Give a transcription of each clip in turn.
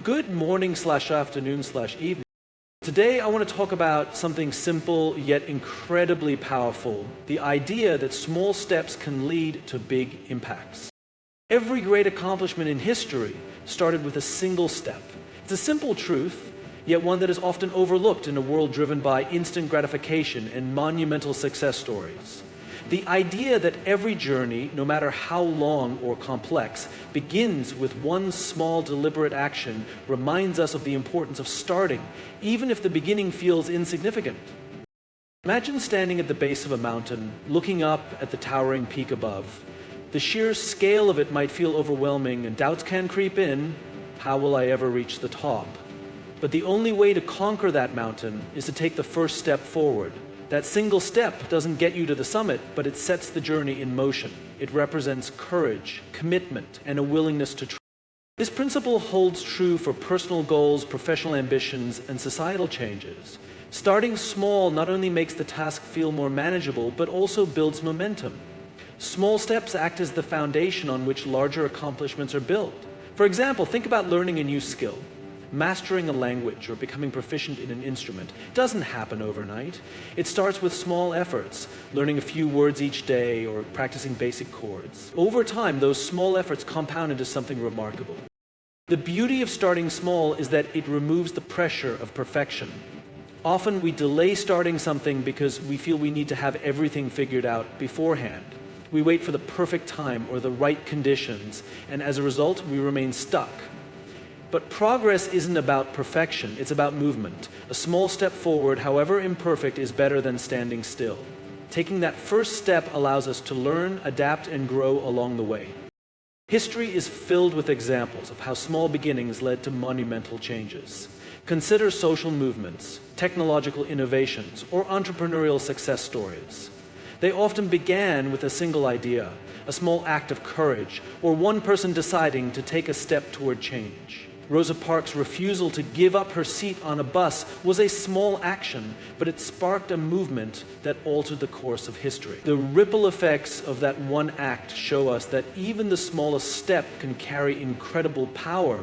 Good morning/afternoon/evening. Today I want to talk about something simple yet incredibly powerful, the idea that small steps can lead to big impacts. Every great accomplishment in history started with a single step. It's a simple truth, yet one that is often overlooked in a world driven by instant gratification and monumental success stories. The idea that every journey, no matter how long or complex, begins with one small deliberate action reminds us of the importance of starting, even if the beginning feels insignificant. Imagine standing at the base of a mountain, looking up at the towering peak above. The sheer scale of it might feel overwhelming and doubts can creep in. How will I ever reach the top? But the only way to conquer that mountain is to take the first step forward. That single step doesn't get you to the summit, but it sets the journey in motion. It represents courage, commitment, and a willingness to try. This principle holds true for personal goals, professional ambitions, and societal changes. Starting small not only makes the task feel more manageable, but also builds momentum. Small steps act as the foundation on which larger accomplishments are built. For example, think about learning a new skill. Mastering a language or becoming proficient in an instrument doesn't happen overnight. It starts with small efforts, learning a few words each day or practicing basic chords. Over time, those small efforts compound into something remarkable. The beauty of starting small is that it removes the pressure of perfection. Often we delay starting something because we feel we need to have everything figured out beforehand. We wait for the perfect time or the right conditions, and as a result, we remain stuck. But progress isn't about perfection, it's about movement. A small step forward, however imperfect, is better than standing still. Taking that first step allows us to learn, adapt, and grow along the way. History is filled with examples of how small beginnings led to monumental changes. Consider social movements, technological innovations, or entrepreneurial success stories. They often began with a single idea, a small act of courage, or one person deciding to take a step toward change. Rosa Parks' refusal to give up her seat on a bus was a small action, but it sparked a movement that altered the course of history. The ripple effects of that one act show us that even the smallest step can carry incredible power.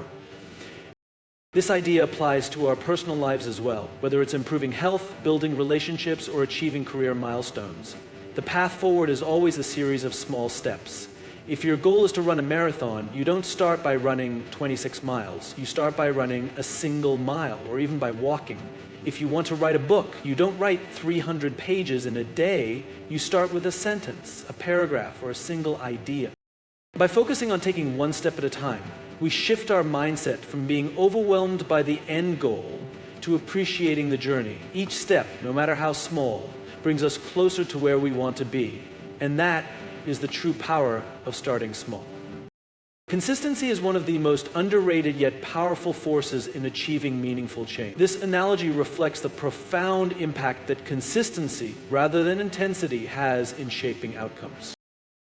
This idea applies to our personal lives as well, whether it's improving health, building relationships, or achieving career milestones. The path forward is always a series of small steps. If your goal is to run a marathon, you don't start by running 26 miles. You start by running a single mile, or even by walking. If you want to write a book, you don't write 300 pages in a day. You start with a sentence, a paragraph, or a single idea. By focusing on taking one step at a time, we shift our mindset from being overwhelmed by the end goal to appreciating the journey. Each step, no matter how small, brings us closer to where we want to be. And that is the true power of starting small. Consistency is one of the most underrated yet powerful forces in achieving meaningful change. This analogy reflects the profound impact that consistency, rather than intensity, has in shaping outcomes.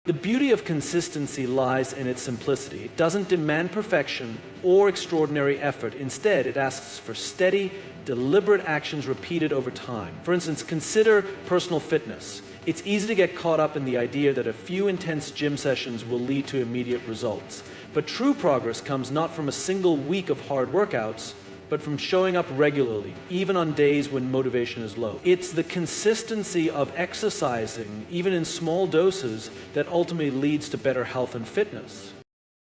The beauty of consistency lies in its simplicity. It doesn't demand perfection or extraordinary effort. Instead, it asks for steady, deliberate actions repeated over time. For instance, consider personal fitness. It's easy to get caught up in the idea that a few intense gym sessions will lead to immediate results. But true progress comes not from a single week of hard workouts, but from showing up regularly, even on days when motivation is low. It's the consistency of exercising, even in small doses, that ultimately leads to better health and fitness.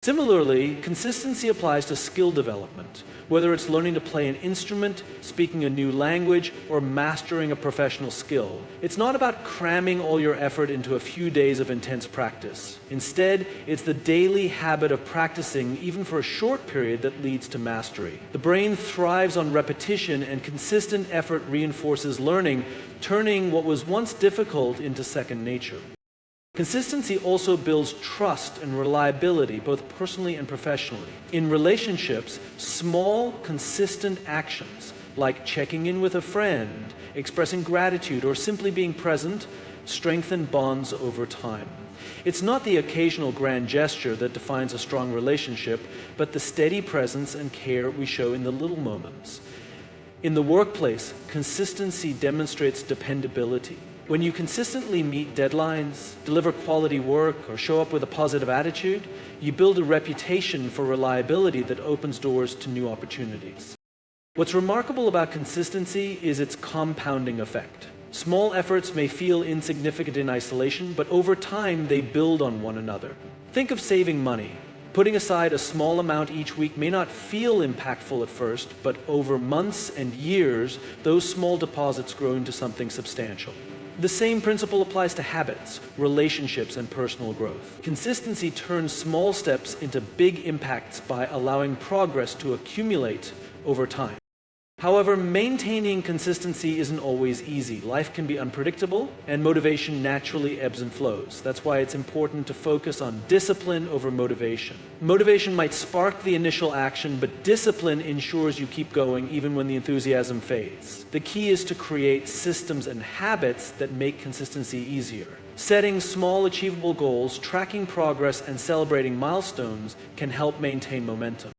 Similarly, consistency applies to skill development, whether it's learning to play an instrument, speaking a new language, or mastering a professional skill. It's not about cramming all your effort into a few days of intense practice. Instead, it's the daily habit of practicing, even for a short period, that leads to mastery. The brain thrives on repetition, and consistent effort reinforces learning, turning what was once difficult into second nature. Consistency also builds trust and reliability, both personally and professionally. In relationships, small, consistent actions, like checking in with a friend, expressing gratitude, or simply being present, strengthen bonds over time. It's not the occasional grand gesture that defines a strong relationship, but the steady presence and care we show in the little moments. In the workplace, consistency demonstrates dependability. When you consistently meet deadlines, deliver quality work, or show up with a positive attitude, you build a reputation for reliability that opens doors to new opportunities. What's remarkable about consistency is its compounding effect. Small efforts may feel insignificant in isolation, but over time they build on one another. Think of saving money. Putting aside a small amount each week may not feel impactful at first, but over months and years, those small deposits grow into something substantial. The same principle applies to habits, relationships, and personal growth. Consistency turns small steps into big impacts by allowing progress to accumulate over time. However, maintaining consistency isn't always easy. Life can be unpredictable, and motivation naturally ebbs and flows. That's why it's important to focus on discipline over motivation. Motivation might spark the initial action, but discipline ensures you keep going even when the enthusiasm fades. The key is to create systems and habits that make consistency easier. Setting small, achievable goals, tracking progress, and celebrating milestones can help maintain momentum.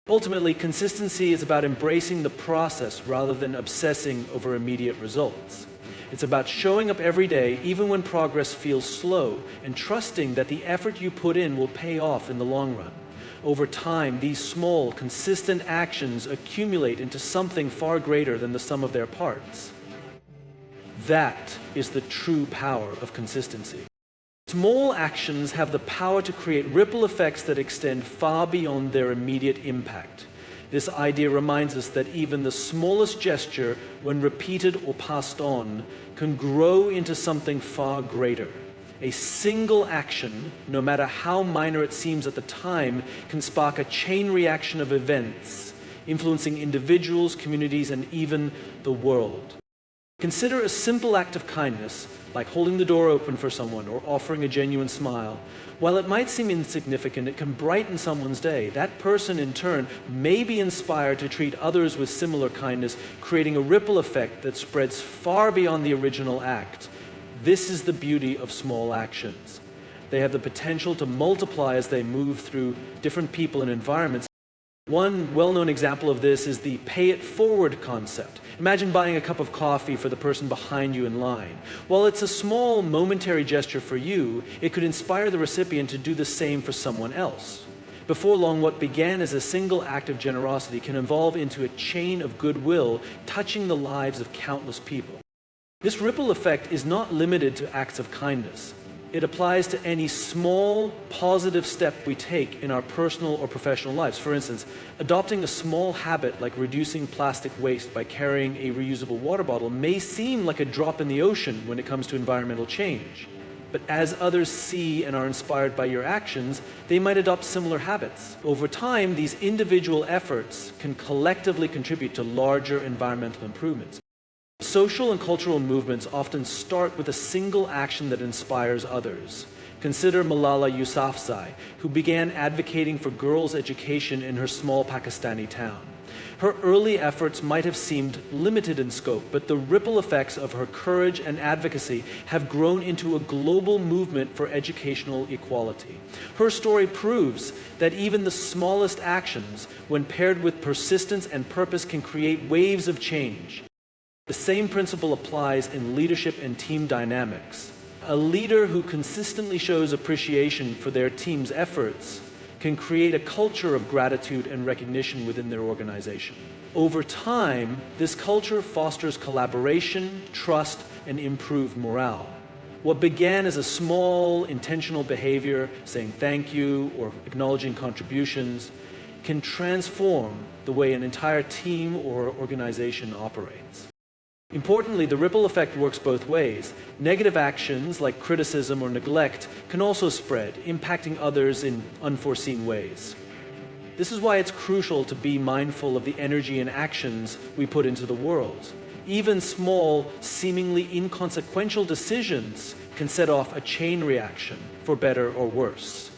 Ultimately, consistency is about embracing the process rather than obsessing over immediate results. It's about showing up every day, even when progress feels slow, and trusting that the effort you put in will pay off in the long run. Over time, these small, consistent actions accumulate into something far greater than the sum of their parts. That is the true power of consistency. Small actions have the power to create ripple effects that extend far beyond their immediate impact. This idea reminds us that even the smallest gesture, when repeated or passed on, can grow into something far greater. A single action, no matter how minor it seems at the time, can spark a chain reaction of events, influencing individuals, communities, and even the world. Consider a simple act of kindness, like holding the door open for someone or offering a genuine smile. While it might seem insignificant, it can brighten someone's day. That person, in turn, may be inspired to treat others with similar kindness, creating a ripple effect that spreads far beyond the original act. This is the beauty of small actions. They have the potential to multiply as they move through different people and environments. One well-known example of this is the pay it forward concept. Imagine buying a cup of coffee for the person behind you in line. While it's a small, momentary gesture for you, it could inspire the recipient to do the same for someone else. Before long, what began as a single act of generosity can evolve into a chain of goodwill, touching the lives of countless people. This ripple effect is not limited to acts of kindness. It applies to any small, positive step we take in our personal or professional lives. For instance, adopting a small habit like reducing plastic waste by carrying a reusable water bottle may seem like a drop in the ocean when it comes to environmental change. But as others see and are inspired by your actions, they might adopt similar habits. Over time, these individual efforts can collectively contribute to larger environmental improvements. Social and cultural movements often start with a single action that inspires others. Consider Malala Yousafzai, who began advocating for girls' education in her small Pakistani town. Her early efforts might have seemed limited in scope, but the ripple effects of her courage and advocacy have grown into a global movement for educational equality. Her story proves that even the smallest actions, when paired with persistence and purpose, can create waves of change. The same principle applies in leadership and team dynamics. A leader who consistently shows appreciation for their team's efforts can create a culture of gratitude and recognition within their organization. Over time, this culture fosters collaboration, trust, and improved morale. What began as a small, intentional behavior, saying thank you or acknowledging contributions, can transform the way an entire team or organization operates. Importantly, the ripple effect works both ways. Negative actions like criticism or neglect can also spread, impacting others in unforeseen ways. This is why it's crucial to be mindful of the energy and actions we put into the world. Even small, seemingly inconsequential decisions can set off a chain reaction, for better or worse.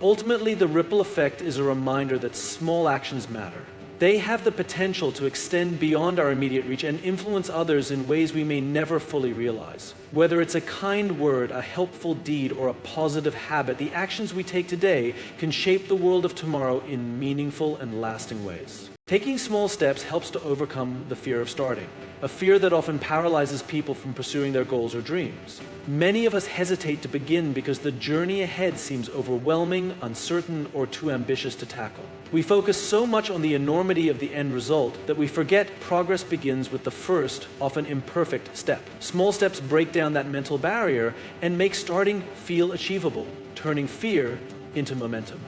Ultimately, the ripple effect is a reminder that small actions matter. They have the potential to extend beyond our immediate reach and influence others in ways we may never fully realize. Whether it's a kind word, a helpful deed, or a positive habit, the actions we take today can shape the world of tomorrow in meaningful and lasting ways. Taking small steps helps to overcome the fear of starting, a fear that often paralyzes people from pursuing their goals or dreams. Many of us hesitate to begin because the journey ahead seems overwhelming, uncertain, or too ambitious to tackle. We focus so much on the enormity of the end result that we forget progress begins with the first, often imperfect step. Small steps break down that mental barrier and make starting feel achievable, turning fear into momentum.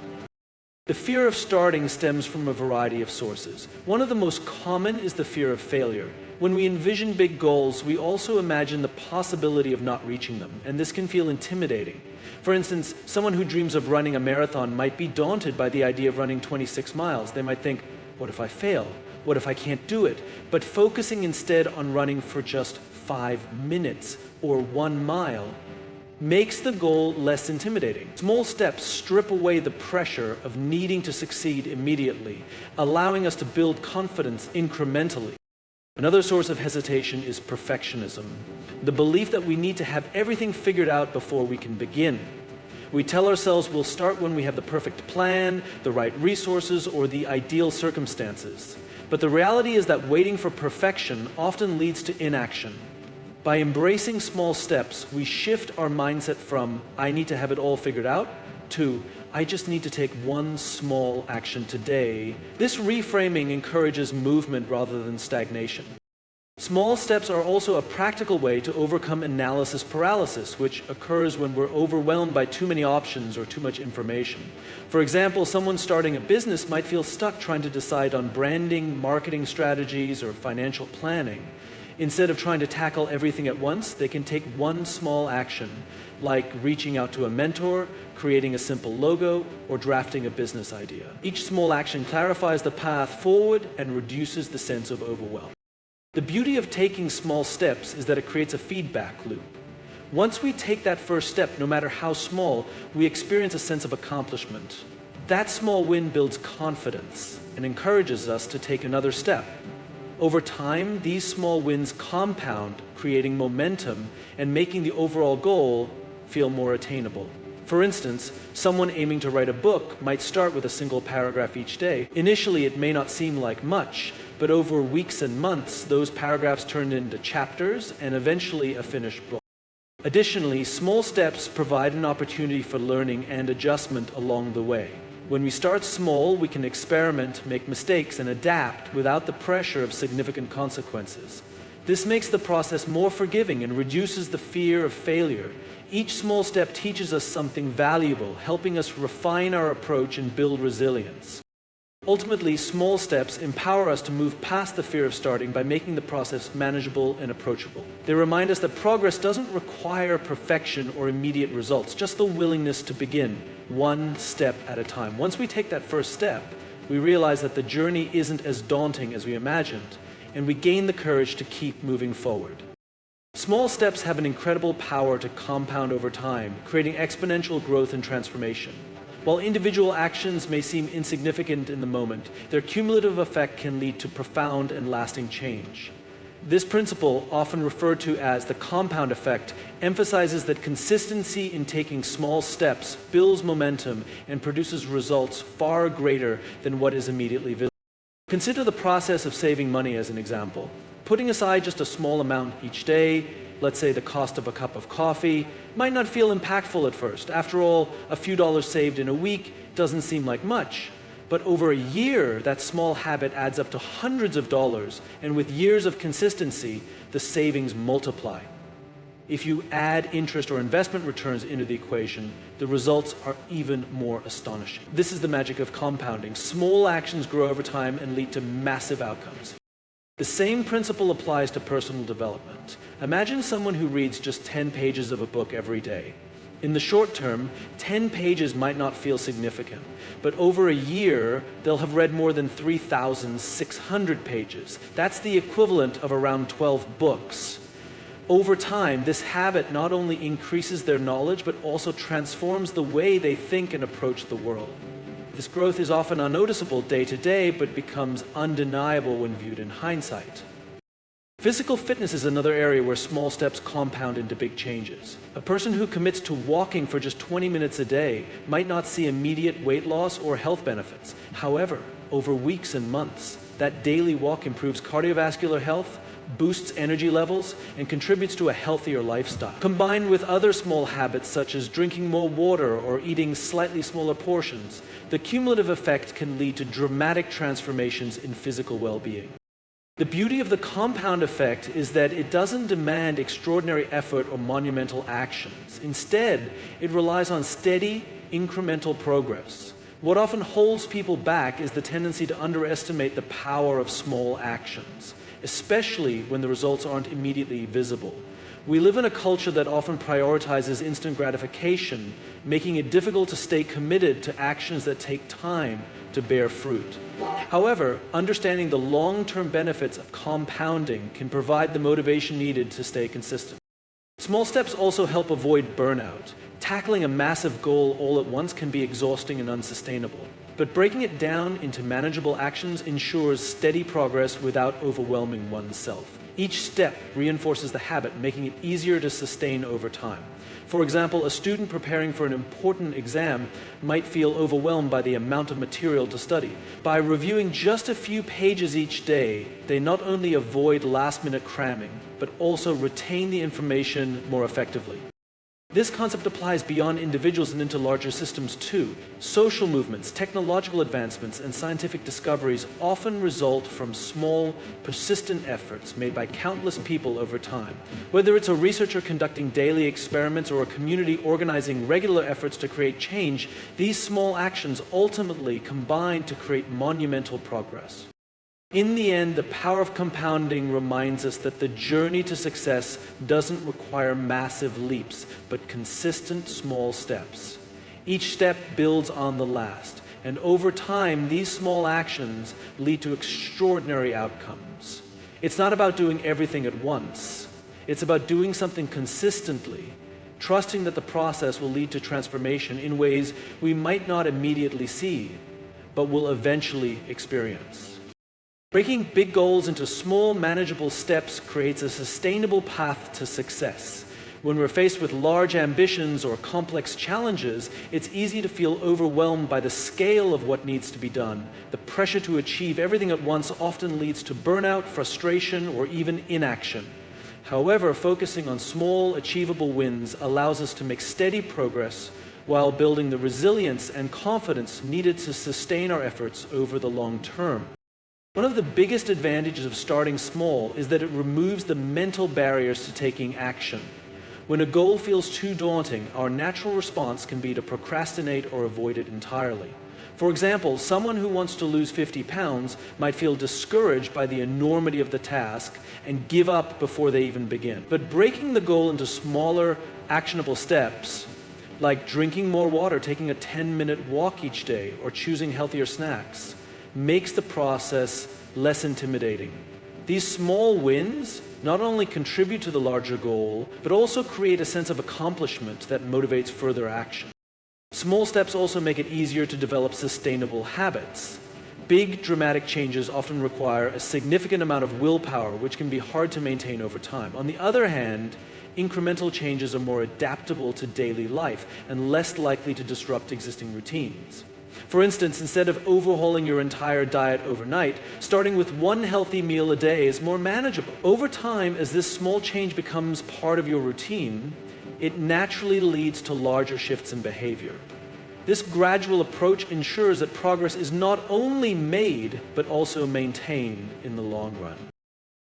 The fear of starting stems from a variety of sources. One of the most common is the fear of failure. When we envision big goals, we also imagine the possibility of not reaching them, and this can feel intimidating. For instance, someone who dreams of running a marathon might be daunted by the idea of running 26 miles. They might think, what if I fail? What if I can't do it? But focusing instead on running for just 5 minutes or 1 mile makes the goal less intimidating. Small steps strip away the pressure of needing to succeed immediately, allowing us to build confidence incrementally. Another source of hesitation is perfectionism, the belief that we need to have everything figured out before we can begin. We tell ourselves we'll start when we have the perfect plan, the right resources, or the ideal circumstances. But the reality is that waiting for perfection often leads to inaction. By embracing small steps, we shift our mindset from, I need to have it all figured out, to, I just need to take one small action today. This reframing encourages movement rather than stagnation. Small steps are also a practical way to overcome analysis paralysis, which occurs when we're overwhelmed by too many options or too much information. For example, someone starting a business might feel stuck trying to decide on branding, marketing strategies, or financial planning. Instead of trying to tackle everything at once, they can take one small action, like reaching out to a mentor, creating a simple logo, or drafting a business idea. Each small action clarifies the path forward and reduces the sense of overwhelm. The beauty of taking small steps is that it creates a feedback loop. Once we take that first step, no matter how small, we experience a sense of accomplishment. That small win builds confidence and encourages us to take another step. Over time, these small wins compound, creating momentum and making the overall goal feel more attainable. For instance, someone aiming to write a book might start with a single paragraph each day. Initially, it may not seem like much, but over weeks and months, those paragraphs turn into chapters and eventually a finished book. Additionally, small steps provide an opportunity for learning and adjustment along the way. When we start small, we can experiment, make mistakes, and adapt without the pressure of significant consequences. This makes the process more forgiving and reduces the fear of failure. Each small step teaches us something valuable, helping us refine our approach and build resilience. Ultimately, small steps empower us to move past the fear of starting by making the process manageable and approachable. They remind us that progress doesn't require perfection or immediate results, just the willingness to begin, one step at a time. Once we take that first step, we realize that the journey isn't as daunting as we imagined, and we gain the courage to keep moving forward. Small steps have an incredible power to compound over time, creating exponential growth and transformation. While individual actions may seem insignificant in the moment, their cumulative effect can lead to profound and lasting change. This principle, often referred to as the compound effect, emphasizes that consistency in taking small steps builds momentum and produces results far greater than what is immediately visible. Consider the process of saving money as an example. Putting aside just a small amount each day, let's say the cost of a cup of coffee, might not feel impactful at first. After all, a few dollars saved in a week doesn't seem like much. But over a year, that small habit adds up to hundreds of dollars, and with years of consistency, the savings multiply. If you add interest or investment returns into the equation, the results are even more astonishing. This is the magic of compounding. Small actions grow over time and lead to massive outcomes. The same principle applies to personal development. Imagine someone who reads just 10 pages of a book every day. In the short term, 10 pages might not feel significant, but over a year, they'll have read more than 3,600 pages. That's the equivalent of around 12 books. Over time, this habit not only increases their knowledge, but also transforms the way they think and approach the world. This growth is often unnoticeable day to day, but becomes undeniable when viewed in hindsight. Physical fitness is another area where small steps compound into big changes. A person who commits to walking for just 20 minutes a day might not see immediate weight loss or health benefits. However, over weeks and months. That daily walk improves cardiovascular health, boosts energy levels, and contributes to a healthier lifestyle. Combined with other small habits such as drinking more water or eating slightly smaller portions, the cumulative effect can lead to dramatic transformations in physical well-being. The beauty of the compound effect is that it doesn't demand extraordinary effort or monumental actions. Instead, it relies on steady, incremental progress. What often holds people back is the tendency to underestimate the power of small actions, especially when the results aren't immediately visible. We live in a culture that often prioritizes instant gratification, making it difficult to stay committed to actions that take time to bear fruit. However, understanding the long-term benefits of compounding can provide the motivation needed to stay consistent. Small steps also help avoid burnout. Tackling a massive goal all at once can be exhausting and unsustainable, but breaking it down into manageable actions ensures steady progress without overwhelming oneself. Each step reinforces the habit, making it easier to sustain over time. For example, a student preparing for an important exam might feel overwhelmed by the amount of material to study. By reviewing just a few pages each day, they not only avoid last-minute cramming, but also retain the information more effectively. This concept applies beyond individuals and into larger systems too. Social movements, technological advancements, and scientific discoveries often result from small, persistent efforts made by countless people over time. Whether it's a researcher conducting daily experiments or a community organizing regular efforts to create change, these small actions ultimately combine to create monumental progress. In the end, the power of compounding reminds us that the journey to success doesn't require massive leaps, but consistent small steps. Each step builds on the last, and over time, these small actions lead to extraordinary outcomes. It's not about doing everything at once. It's about doing something consistently, trusting that the process will lead to transformation in ways we might not immediately see, but will eventually experience. Breaking big goals into small, manageable steps creates a sustainable path to success. When we're faced with large ambitions or complex challenges, it's easy to feel overwhelmed by the scale of what needs to be done. The pressure to achieve everything at once often leads to burnout, frustration, or even inaction. However, focusing on small, achievable wins allows us to make steady progress while building the resilience and confidence needed to sustain our efforts over the long term. One of the biggest advantages of starting small is that it removes the mental barriers to taking action. When a goal feels too daunting, our natural response can be to procrastinate or avoid it entirely. For example, someone who wants to lose 50 pounds might feel discouraged by the enormity of the task and give up before they even begin. But breaking the goal into smaller, actionable steps, like drinking more water, taking a 10-minute walk each day, or choosing healthier snacks, makes the process less intimidating. These small wins not only contribute to the larger goal, but also create a sense of accomplishment that motivates further action. Small steps also make it easier to develop sustainable habits. Big, dramatic changes often require a significant amount of willpower, which can be hard to maintain over time. On the other hand, incremental changes are more adaptable to daily life and less likely to disrupt existing routines. For instance, instead of overhauling your entire diet overnight, starting with one healthy meal a day is more manageable. Over time, as this small change becomes part of your routine, it naturally leads to larger shifts in behavior. This gradual approach ensures that progress is not only made, but also maintained in the long run.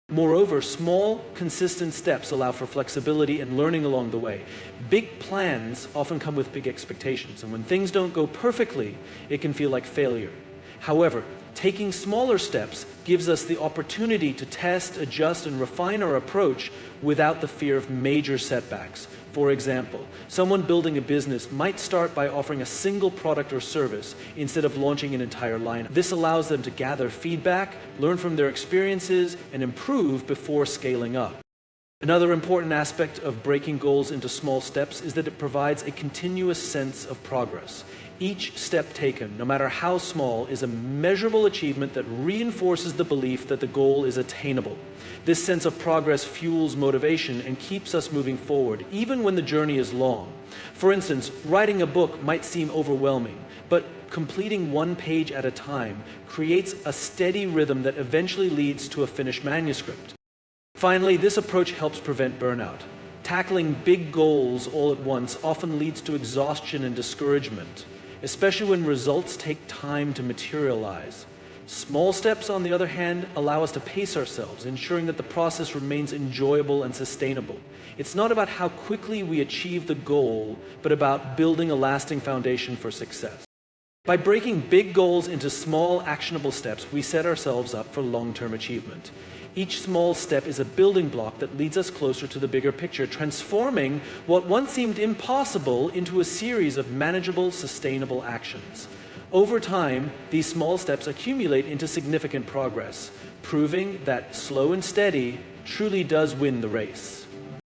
Moreover, small, consistent steps allow for flexibility and learning along the way. Big plans often come with big expectations, and when things don't go perfectly, it can feel like failure. However, taking smaller steps gives us the opportunity to test, adjust, and refine our approach without the fear of major setbacks. For example, someone building a business might start by offering a single product or service instead of launching an entire line. This allows them to gather feedback, learn from their experiences, and improve before scaling up. Another important aspect of breaking goals into small steps is that it provides a continuous sense of progress. Each step taken, no matter how small, is a measurable achievement that reinforces the belief that the goal is attainable. This sense of progress fuels motivation and keeps us moving forward, even when the journey is long. For instance, writing a book might seem overwhelming, but completing one page at a time creates a steady rhythm that eventually leads to a finished manuscript. Finally, this approach helps prevent burnout. Tackling big goals all at once often leads to exhaustion and discouragement, especially when results take time to materialize. Small steps, on the other hand, allow us to pace ourselves, ensuring that the process remains enjoyable and sustainable. It's not about how quickly we achieve the goal, but about building a lasting foundation for success. By breaking big goals into small, actionable steps, we set ourselves up for long-term achievement. Each small step is a building block that leads us closer to the bigger picture, transforming what once seemed impossible into a series of manageable, sustainable actions. Over time, these small steps accumulate into significant progress, proving that slow and steady truly does win the race.